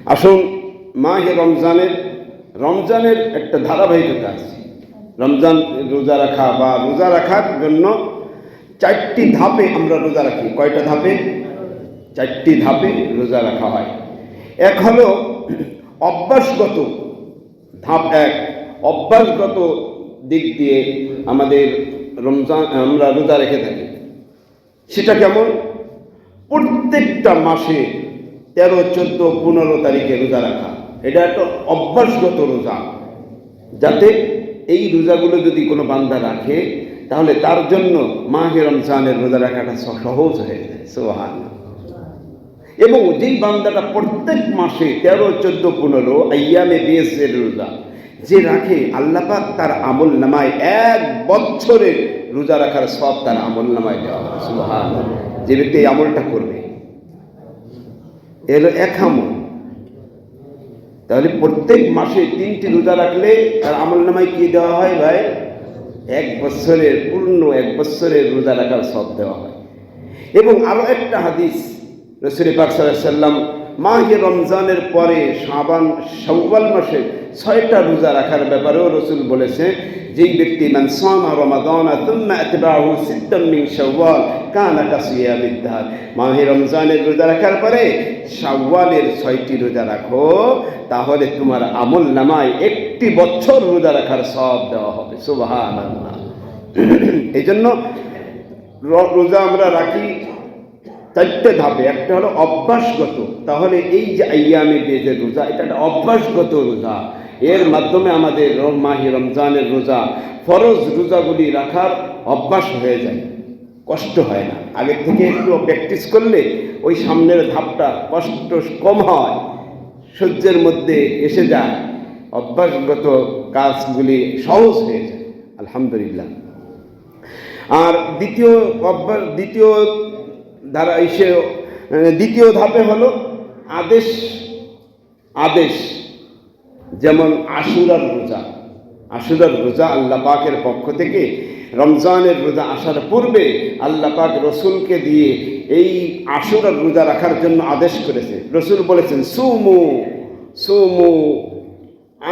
আসুন, মাহে রমজানের একটা ধারাবাহিকতা আছে। রমজান রোজা রাখা বা রোজা রাখার জন্য 4টি ধাপে আমরা রোজা রাখি। কয়টা ধাপে? 4টি ধাপে রোজা রাখা হয়। এক হলো অভ্যাসগত ধাপ। অভ্যাসগত দিক দিয়ে আমাদের আমরা রোজা রেখে থাকি। সেটা কেমন? প্রত্যেকটা মাসে 13, 14, 15 তারিখে রোজা রাখা। এটা একটা অভ্যাসগত রোজা, যাতে এই রোজাগুলো যদি কোনো বান্দা রাখে তাহলে তার জন্য মাহে রমজানের রোজা রাখাটা সহজ হয়ে যায়। সুবহানাল্লাহ। এবং যেই বান্দাটা প্রত্যেক মাসে 13, 14, 15 আইয়ামে বেজের রোজা যে রাখে, আল্লাহ পাক তার আমল নামায় 1 বছরের রোজা রাখার সব তার আমল নামায় দেওয়া হয়। সুবহানাল্লাহ। যে ব্যক্তি এই আমলটা করবে, এর এক আমল। তাহলে প্রত্যেক মাসে 3টি রোজা রাখলে তার আমল নামায় কি দেওয়া হয় ভাই? 1 বছরের পূর্ণ 1 বছরের রোজা রাখার সব দেওয়া হয়। এবং আরো একটা হাদিস, রাসূল পাক সাল্লাল্লাহু আলাইহি ওয়াসাল্লাম মাহে রমজানের পরে শাওয়াল মাসে 6টা রোজা রাখার ব্যাপারেও রাসূল বলেছে, যেই ব্যক্তি মান সামা রমাদান থুম্মা আতবাহু সিত্তাম মিন শাওয়াল কানা কাসিয়ামিদ দাহর, মাহে রমজানের রোজা রাখার পরে শাওয়ালের 6টি রোজা রাখো, তাহলে তোমার আমল নামায় 1 বছর রোজা রাখার সব দেওয়া হবে। সুবহানাল্লাহ। এই জন্য রোজা আমরা রাখি 4টে ধাপে। একটা হলো অভ্যাসগত। তাহলে এই যে আইয়ামে বেজের রোজা, এটা একটা অভ্যাসগত রোজা। এর মাধ্যমে আমাদের মাহে রমজানের রোজা, ফরজ রোজাগুলি রাখার অভ্যাস হয়ে যায়, কষ্ট হয় না। আগের থেকে একটু প্র্যাকটিস করলে ওই সামনের ধাপটা কষ্ট কম হয়, সহ্যের মধ্যে এসে যায়, অভ্যাসগত কাজগুলি সহজ হয়ে যায়। আলহামদুলিল্লাহ। আর দ্বিতীয় ধাপে হলো আদেশ। যেমন আশুরার রোজা আল্লাহ পাকের পক্ষ থেকে রমজানের রোজা আসার পূর্বে আল্লাহ পাক রসুলকে দিয়ে এই আশুরার রোজা রাখার জন্য আদেশ করেছে। রসুল বলেছেন, সুমু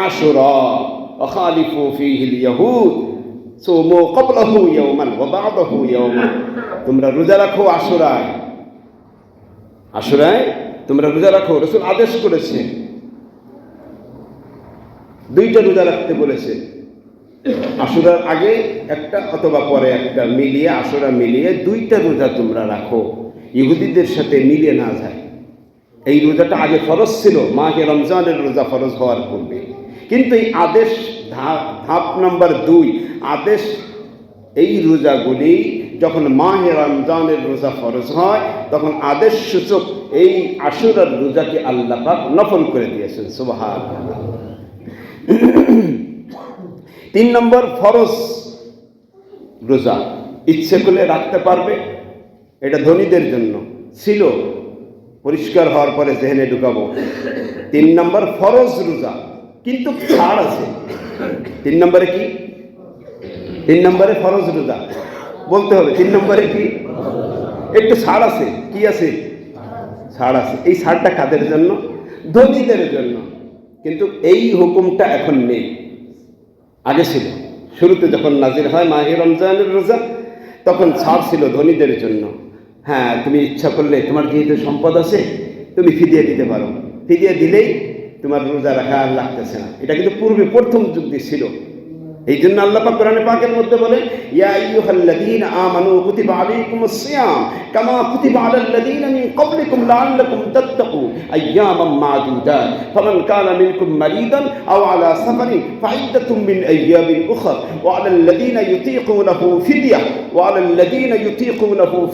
আশুরা ওয়া খালিফু ফীহিল ইয়াহুদ সুমু ক্বাবলাহু ইয়াওমান ওয়া বা'দাহু ইয়াওমান। তোমরা রোজা রাখো আশুরায় তোমরা রোজা রাখো। রসুল আদেশ করেছে, 2টা রোজা রাখতে বলেছে। আশুরার আগে একটা অথবা পরে একটা মিলিয়ে, আশুরা মিলিয়ে 2টা রোজা তোমরা রাখো, ইহুদিদের সাথে মিলিয়ে না যায়। এই রোজাটা আগে ফরজ ছিল, মাহে রমজানের রোজা ফরজ হওয়ার পূর্বে। কিন্তু এই আদেশ ধাপ নাম্বার 2, আদেশ এই রোজাগুলি যখন মাহে রমজানের রোজা ফরজ হয়, তখন আদেশ সূচক এই আশুরার রোজাকে আল্লাহ পাক নফল করে দিয়েছেন। সুবহানাল্লাহ। 3 নম্বর ফরজ রোজা ইচ্ছে করলে রাখতে পারবে, এটা ধনীদের জন্য ছিল, পরিষ্কার হওয়ার পরে জেহেনে ঢুকাবো। 3 নম্বর ফরজ রোজা, কিন্তু ছাড় আছে। 3 নম্বরে কি? 3 নম্বরে ফরজ রোজা বলতে হবে। 3 নম্বরে কি? একটু ছাড় আছে। কি আছে? ছাড় আছে। এই ছাড়টা কাদের জন্য? ধনীদের জন্য। কিন্তু এই হুকুমটা এখন নেই, আগে ছিল। শুরুতে যখন নাজির হয় মাহে রমজানের রোজা, তখন ছাড় ছিল ধনীদের জন্য। হ্যাঁ, তুমি ইচ্ছা করলে, তোমার যেহেতু সম্পদ আছে, তুমি ফিদিয়া দিতে পারো। ফিদিয়া দিলেই তোমার রোজা রাখা আর লাগতেছে না। এটা কিন্তু পূর্বে প্রথম যুগে ছিল। এই জন্য আল্লাহ পাক কোরআনে পাকের মধ্যে বলেন, ইয়া আইয়ুহাল্লাযীনা আমানু কুতিবা আলাইকুমুস সিয়াম কামা কুতিবা আলাল্লাযীনা মিন ক্বাবলিকুম লাআল্লাকুম তাত্তাকুন আইয়ামান মা'দুদাত ফামান কানা মিনকুম মারিদান আও আলা সাফারিন ফাইদ্দাতুম মিন আইয়ামিন উখর ওয়া আলাল্লাযীনা ইউতীকুনাহু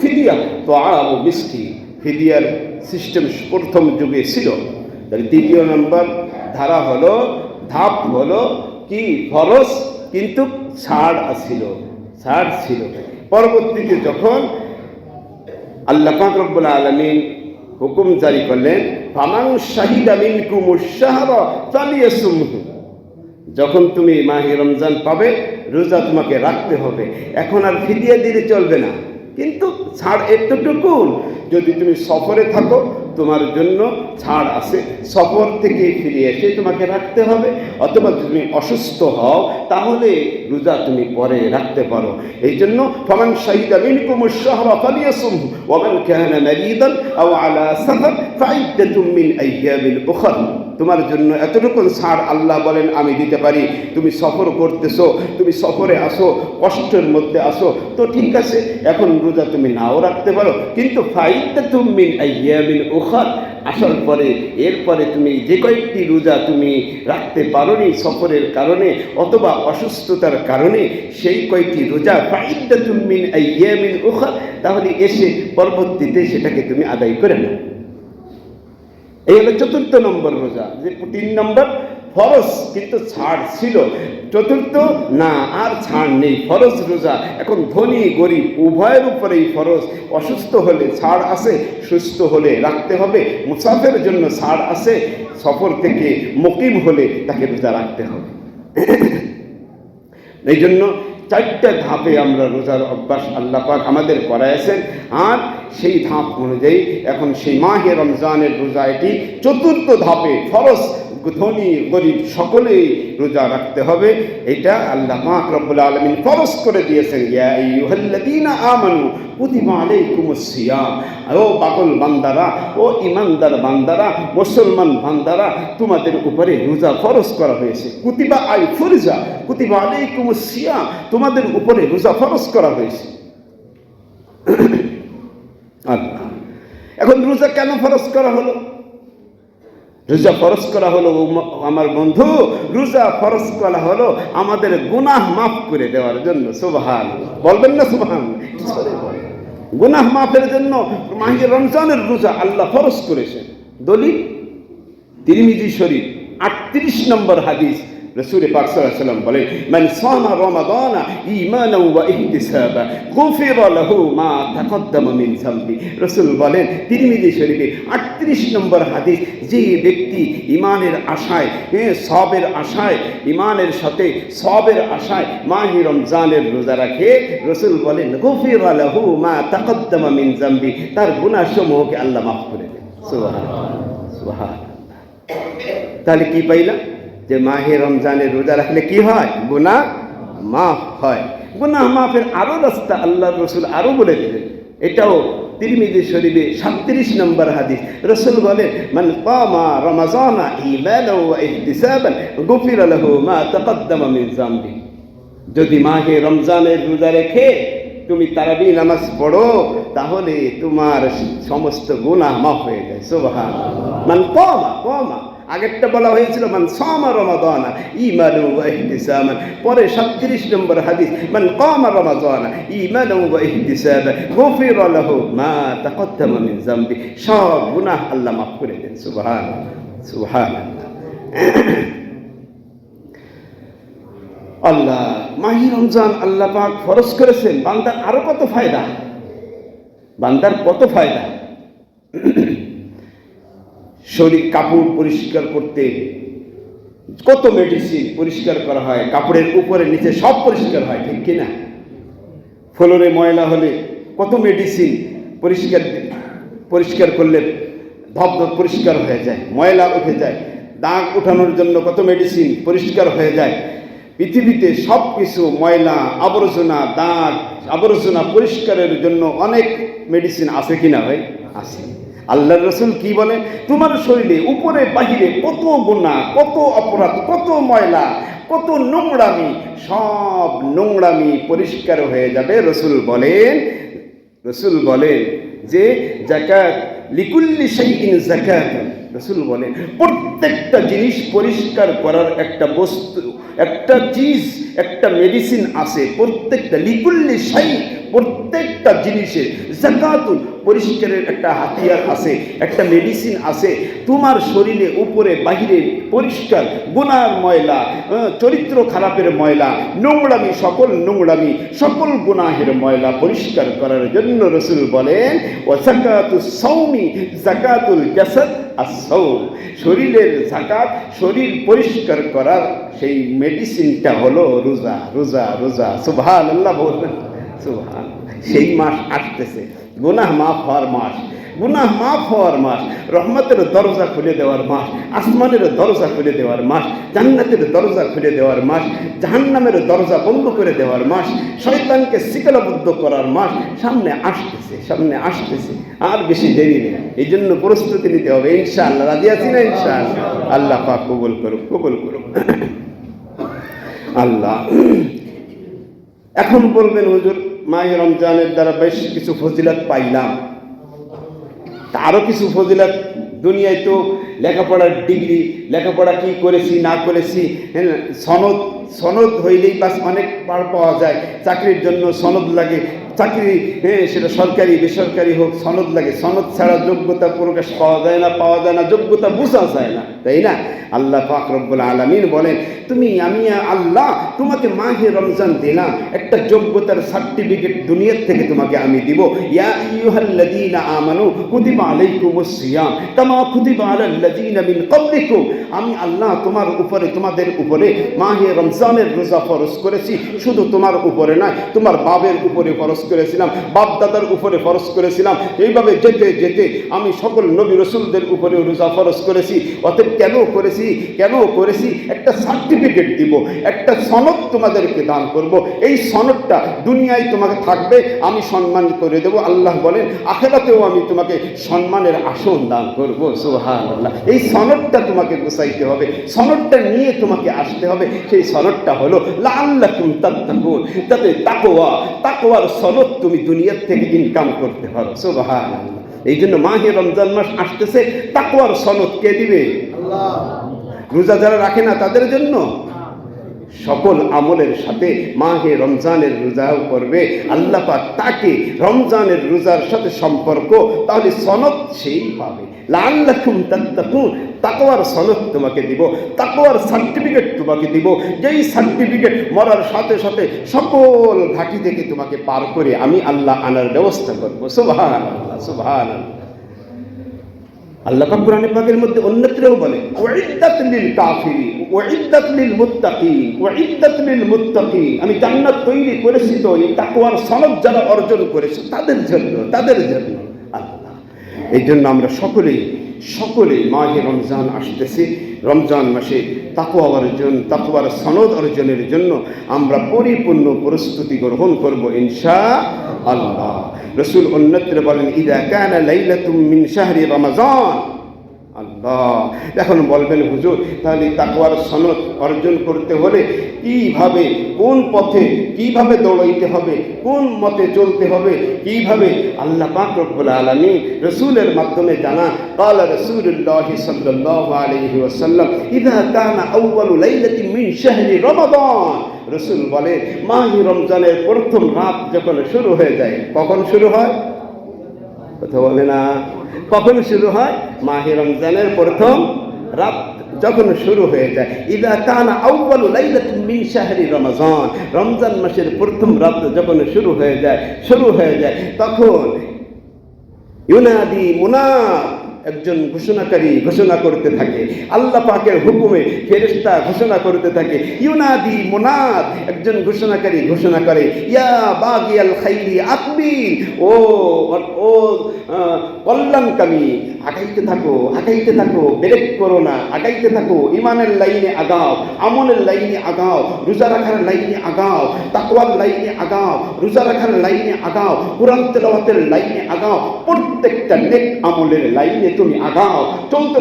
ফিদিয়া তুআমু মিসকিন। ফিদিয়ার সিস্টেম প্রথম যুগে ছিল। তাহলে 2য় নম্বর ধাপ হলো কি? ফরজ, কিন্তু ছাড় ছিল। পরবর্তীতে যখন আল্লাহ পাক রব্বুল আলামিন হুকুম জারি করলেন, ফামান শাহিদা মিনকুমুশ শাহরা ফালিয়াসুমহু, যখন তুমি মাহে রমজান পাবে, রোজা তোমাকে রাখতে হবে। এখন আর ফিদিয়া দিলে চলবে না, কিন্তু ছাড় এতটুকু, যদি তুমি সফরে থাকো তোমার জন্য ছাড় আছে। সফর থেকে ফিরে এসে তোমাকে রাখতে হবে, অথবা তুমি অসুস্থ হও তাহলে রোজা তুমি পরে রাখতে পারো। এই জন্য ফামান শাহিদা মিনকুমুশ শাহরা ফালিয়াসুমহু ওয়া মান কানা মারিদান আও আলা সাফার ফাইদ্দাতুম মিন আইয়ামিল উখরা। তোমার জন্য এতটুকু ছাড় আল্লাহ বলেন আমি দিতে পারি। তুমি সফর করতেছো, তুমি সফরে আসো, কষ্টের মধ্যে আসো, তো ঠিক আছে, এখন রোজা তুমি নাও রাখতে পারো, কিন্তু ফাইদ্দাতুম মিন আইয়ামিল উখরা, আসার পরে এরপরে তুমি যে কয়েকটি রোজা তুমি রাখতে পারোনি সফরের কারণে অথবা অসুস্থতার কারণে, সেই কয়েকটি রোজা ফাইদ্দাতুম মিন আইয়ামিল উখরা, তাহলে এসে পরবর্তীতে সেটাকে তুমি আদায় করে নাও। এই হলো 4 নম্বর রোজা। যে 3 নম্বর ফরজ কিন্তু ছাড় ছিল, 4 না আর ছাড় নেই, ফরজ রোজা। এখন ধনী গরিব উভয়ের উপরেই ফরজ। অসুস্থ হলে ছাড় আছে, সুস্থ হলে রাখতে হবে। মুসাফিরের জন্য ছাড় আছে, সফর থেকে মুকিম হলে তাকে রোজা রাখতে হবে। এই জন্য 4টা ধাপে আমরা রোজার অভ্যাস আল্লাহ পাক আমাদের করাইছেন, আর সেই ধাপ অনুযায়ী এখন সেই মাহে রমজানের রোজা এটি 4র্থ ধাপে ফরজ। ধনী গরিব সকলেই রোজা রাখতে হবে, এটা আল্লাহ পাক রব্বুল আলামিন ফরজ করে দিয়েছেন। ইয়া আইয়ুহাল্লাযীনা আমানু কুতিবা আলাইকুমুস সিয়াম, ও পাগল বান্দারা, ও ইমানদার বান্দারা, মুসলমান বান্দারা, তোমাদের উপরে রোজা ফরজ করা হয়েছে। কুতিবা আই ফরজা, কুতিবা আলাইকুমুস সিয়াম, তোমাদের উপরে রোজা ফরজ করা হয়েছে। আল্লাহ, এখন রোজা কেন ফরজ করা হলো? রোজা ফরজ করা হলো আমার বন্ধু, রোজা ফরজ করা হলো আমাদের গুনাহ মাফ করে দেওয়ার জন্য। সুবহানাল্লাহ, বলবেন না সুবহানাল্লাহ? গুনাহ মাফের জন্য মাহে রমজানের রোজা আল্লাহ ফরজ করেছেন। দলিল তিরমিজি শরীফ 38 নম্বর হাদিস, রাসূল পাক সাল্লাল্লাহু আলাইহি ওয়াসাল্লাম বলেন, মান সামা রমাদানা ঈমানান ওয়া ইহতিসাবা গুফিরা লাহু মা তাকদ্দামা মিন যামবি। রাসূল বলেন তিরমিজি শরীফে 38 নম্বর হাদিস, যে ব্যক্তি ঈমানের আশায়, সওয়াবের আশায়, ঈমানের সাথে সওয়াবের আশায় মাহে রমজানের রোজা রাখে, রাসূল বলেন গুফিরা লাহু মা তাকদ্দামা মিন যামবি, তার গুনাহসমূহকে আল্লাহ মাফ করে দেন। সুবহানাল্লাহ, সুবহানাল্লাহ। তাহলে কি পাইলাম? যে মাহে রমজানের রোজা রাখলে কি হয়? গুনাহ মাফ হয়। গুনাহ মাফের আরো রাস্তা আল্লাহর রাসূল আরো বলে দিলেন, এটাও তিরমিজি শরীফে 37 নম্বর হাদিস। রাসূল বলেন, মান কামা রমাযানা ঈমানান ওয়া ইহতিসাবান গুফিরা লাহু মা তাকদ্দামা মিন যামবি। যদি মাহে রমজানের রোজা রেখে তুমি তারাবি নামাজ পড়ো, তাহলে তোমার সমস্ত গুনাহ মাফ হয়ে যায়। সুবহানাল্লাহ। মান কামা, আগেরটা বলা হয়েছিল মান সামা রমাদানা ঈমানান ওয়া ইহতিসাবান, পরে 37 নম্বর হাদিস, মান কামা রমাদানা ঈমানান ওয়া ইহতিসাবান গুফিরা লাহু মা তাকদ্দামা মিন যামবি, সব গুনাহ আল্লাহ মাফ করে দেন। সুবহানাল্লাহ, সুবহানাল্লাহ। আল্লাহ মাহে রমজান আল্লাহ পাক ফরজ করেছেন, বান্দার আরো কত ফায়দা, বান্দার কত ফায়দা। শরীর কাপড় পরিষ্কার করতে কত মেডিসিন পরিষ্কার করা হয়, কাপড়ের উপরে নিচে সব পরিষ্কার হয়, ঠিক কিনা? ফ্লোরে ময়লা হলে কত মেডিসিন পরিষ্কার করলে ধবধব পরিষ্কার হয়ে যায়, ময়লা উঠে যায়। দাগ উঠানোর জন্য কত মেডিসিন পরিষ্কার হয়ে যায়। পৃথিবীতে সব কিছু ময়লা আবর্জনা, দাগ আবর্জনা পরিষ্কারের জন্য অনেক মেডিসিন আছে কিনা ভাই? আছে। আল্লাহর রাসূল কি বলে? তোমার শরীরে উপরে বাহিরে কত গুনাহ, কত অপরাধ, কত ময়লা, কত নোংরামি, সব নোংরামি পরিষ্কার হয়ে যাবে। রাসূল বলেন যে যাকাত লিকুল্লি শাইইন যাকাত। রাসূল বলেন প্রত্যেকটা জিনিস পরিষ্কার করার একটা বস্তু, একটা চিজ, একটা মেডিসিন আছে। প্রত্যেকটা লিকুল্লি শাই, প্রত্যেকটা জিনিসের যাকাতুন, পরিষ্কারের একটা হাতিয়ার আছে, একটা মেডিসিন আছে। তোমার শরীরে উপরে বাহিরে পরিষ্কার গুনার ময়লা, চরিত্র খারাপের ময়লা, নোংরামি, সকল নোংরামি, সকল গুনাহের ময়লা পরিষ্কার করার জন্য রাসূল বলেন ওয়া যাকাতুস সাওমি যাকাতুল জাসাদ আস-সাওম। শরীরের যাকাত, শরীর পরিষ্কার করার সেই মেডিসিনটা হলো রোজা। রোজা, রোজা। সুবহানাল্লাহ বলবেন। সুবহানাল্লাহ। সেই মাস আসতেছে, গুনাহ মাফ হওয়ার মাস। গুনাহ মাফ হওয়ার মাস, রহমতের দরজা খুলে দেওয়ার মাস, আসমানের দরজা খুলে দেওয়ার মাস, জান্নাতের দরজা খুলে দেওয়ার মাস, জাহান্নামের দরজা বন্ধ করে দেওয়ার মাস, শয়তানকে শিকলাবদ্ধ করার মাস সামনে আসতেছে, সামনে আসতেছে। আর বেশি দেরি নেই, এই জন্য প্রস্তুতি নিতে হবে ইনশাআল্লাহ। রাজি আছি না ইনশাআল্লাহ? আল্লাহ পাক কবুল করুক, কবুল করুক আল্লাহ। এখন বলবেন হুজুর মাহে রমজানের দ্বারা বেশ কিছু ফজিলত পাইলাম, আরো কিছু ফজিলত দুনিয়ায় তো লেখাপড়ার ডিগ্রি, লেখাপড়া কি করেছি না করেছি, সনদ, সনদ হইলেই বাস অনেক পার পাওয়া যায়। চাকরির জন্য সনদ লাগে, চাকরি সেটা সরকারি বেসরকারি হোক সনদ লাগে, সনদ ছাড়া যোগ্যতা প্রকাশ পাওয়া যায় না, পাওয়া যায় না, যোগ্যতা বোঝা যায় না, তাই না? আল্লাহ পাক রব্বুল আলামিন বলেন, তুমি আমি আল্লাহ তোমাকে মাহে রমজান দিলাম, একটা যোগ্যতার সার্টিফিকেট দুনিয়ার থেকে তোমাকে আমি দিব। ইয়া আইয়ুহাল্লাযীনা আমানু কুতিবা আলাইকুমুস সিয়াম কামা কুতিবা আলাল্লাযীনা মিন ক্বাবলিকুম। আমি আল্লাহ তোমার উপরে, তোমাদের উপরে মাহে রমজানের রোজা ফরজ করেছি। শুধু তোমার উপরে নয়, তোমার বাবের উপরে ফরজ করেছিলাম, বাপ দাদার উপরে ফরজ করেছিলাম। এইভাবে যেতে যেতে আমি সকল নবী রসুলদের উপরে রোজা ফরজ করেছি। অতএব কেন করেছি? একটা সার্টিফিকেট দিব, একটা সনদ তোমাদেরকে দান করব। এই সনদটা দুনিয়ায় তোমাকে থাকবে, আমি সম্মান করে দেব। আল্লাহ বলেন আখিরাতেও আমি তোমাকে সম্মানের আসন দান করব। সুবহানাল্লাহ। এই সনদটা তোমাকে গোছাইতে হবে, সনদটা নিয়ে তোমাকে আসতে হবে। সেই সনদটা হলো লাআল্লাকুম তাত্তাকুন, যাতে তাকওয়ার সনদ তুমি দুনিয়ার থেকে ইনকাম করতে পারো। সুবহানাল্লাহ। এই জন্য মাহে রমজান মাস আসতেছে, তাকওয়ার সনদ কে দিবে? আল্লাহ। রোজা যারা রাখে না তাদের জন্য সকল আমলের সাথে মাহে রমজানের রোজাও করবে, আল্লাহ পাক তাকে রমজানের রোজার সাথে সম্পর্ক, তাহলে সনদ সেই পাবে। লাআল্লাকুম তাত্তাকুন, তাকওয়ার সনদ তোমাকে দিব, তাকওয়ার সার্টিফিকেট তোমাকে দিব, যেই সার্টিফিকেট মরার সাথে সাথে সকল ঘাটি থেকে তোমাকে পার করে আমি আল্লাহ আনার ব্যবস্থা করবো। সুবহানাল্লাহ, সুবহানাল্লাহ। আল্লাহ পাক কোরআনে পাকের মধ্যে অন্যত্রও বলে ওয়াইদ্দাত লিল কাফিরিন ওয়াইদ্দাত লিল মুত্তাকিন, ওয়াইদ্দাত লিল মুত্তাকিন। আমি জান্নাত তৈরি করেছি তো এই তাকওয়ার সনদ যারা অর্জন করেছে তাদের জন্য আল্লাহ। এই জন্য আমরা সকলেই মাহে রমজান আসতেছি, রমজান মাসে তাকওয়া অর্জন, তাকওয়ার সনদ অর্জনের জন্য আমরা পরিপূর্ণ প্রস্তুতি গ্রহণ করব ইনশাআল্লাহ। রাসূল অন্যত্র বলেন ইযা কানা লাইলাতুম মিন শাহরি রমাযান। আল্লাহ। এখন বলবেন হুজুর তাহলে তাকওয়ার সনদ অর্জন করতে হলে কিভাবে, কোন পথে কিভাবে দৌড়াইতে হবে, কোন মতে চলতে হবে, কিভাবে? আল্লাহ পাক রব্বুল আলামিন রাসূলের মাধ্যমে জানান। قال رسول الله صلى الله عليه وسلم اذا كان اول ليله من شهر رمضان। রাসূল বলে মাহে রমজানের প্রথম রাত যখন শুরু হয়ে যায়, কখন শুরু হয়? কথা বলে না, কখন শুরু হয়? মাহে রমজানের প্রথম রাত যখন শুরু হয়ে যায়। ইযা কানা আউয়ালু লাইলাতিন মিন শাহরি রমাযান, রমজান মাসের প্রথম রাত যখন শুরু হয়ে যায় তখন ইউনাদি মুনাদ, একজন ঘোষণাকারী ঘোষণা করতে থাকে। আল্লাহ পাকের হুকুমে ফেরেশতা ঘোষণা করতে থাকে। ইউনাদি মুনাদ, একজন ঘোষণাকারী ঘোষণা করে ইয়া বাগিয়াল খাইরি আকবিল, ও কল্যাণকামী, আগাইতে থাকো, ব্রেক করো না, আগাইতে থাকো, ইমানের লাইনে আগাও, আমলের লাইনে আগাও, রোজা রাখার লাইনে আগাও, তাকওয়ার লাইনে আগাও, রোজা রাখার লাইনে আগাও, কোরআন তেলাওয়াতের লাইনে আগাও, প্রত্যেকটা নেক আমলের লাইনে তুমি আগাও। চলতে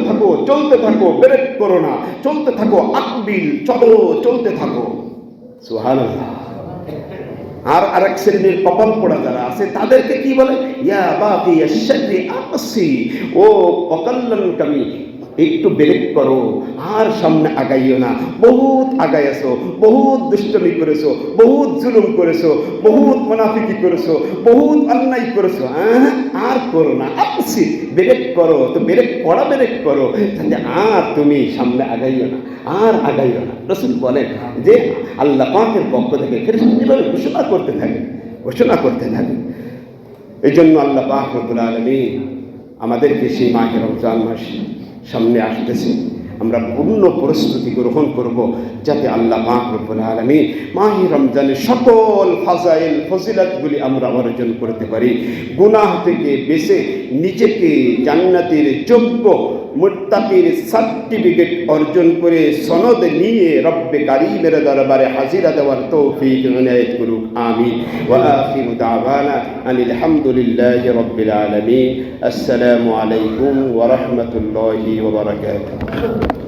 থাকো, ব্রেক করো না, চলতে থাকো, আকবিল, চলতে থাকো। সুবহানাল্লাহ। আর আরেক শ্রেণীর কপাল পোড়া যারা আছে তাদেরকে কি বলে? ইয়া বাগিয়াশ শাররি আকসি, ও অকল্যাণকামী, একটু ব্রেক করো, আর সামনে আগাইও না। বহুত আগাইছো, বহুত দুষ্টমি করেছো, বহুত জুলুম করেছো, বহুত মুনাফিকি করেছো, বহুত অন্যায় করেছো, আর করো না। আপসি, ব্রেক করো, তো ব্রেক করো, তাহলে আর তুমি সামনে আগাইও না, আর আগাইও না। রাসূল বলেন যে আল্লাহ পাকের পক্ষ থেকে ফেরেশতারা ঘোষণা করতে থাকে। এই জন্য আল্লাহ পাক রব্বুল আলামিন আমাদেরকে সেই মাহে রমজান মাস সামনে আসতেছে, আমরা পূর্ণ প্রস্তুতি গ্রহণ করব, যাতে আল্লাহ পাক রব্বুল আলামিন মাহে রমজানের সকল ফাজাইল ফজিলাতগুলি আমরা অর্জন করতে পারি। গুনাহ থেকে বেঁচে নিজেকে জান্নাতের যোগ্য মুত্তাকির সার্টিফিকেট অর্জন করে সনদ নিয়ে রব্বে কারীমের দরবারে হাজিরা দেওয়ার তৌফিক ইনায়েত করুক। আমিন। ওয়া আখিরু দাওয়ানা আনিল হামদুলিল্লাহি রাব্বিল আলামিন। আসসালামু আলাইকুম ওয়া রাহমাতুল্লাহি ওয়া বারাকাতুহু।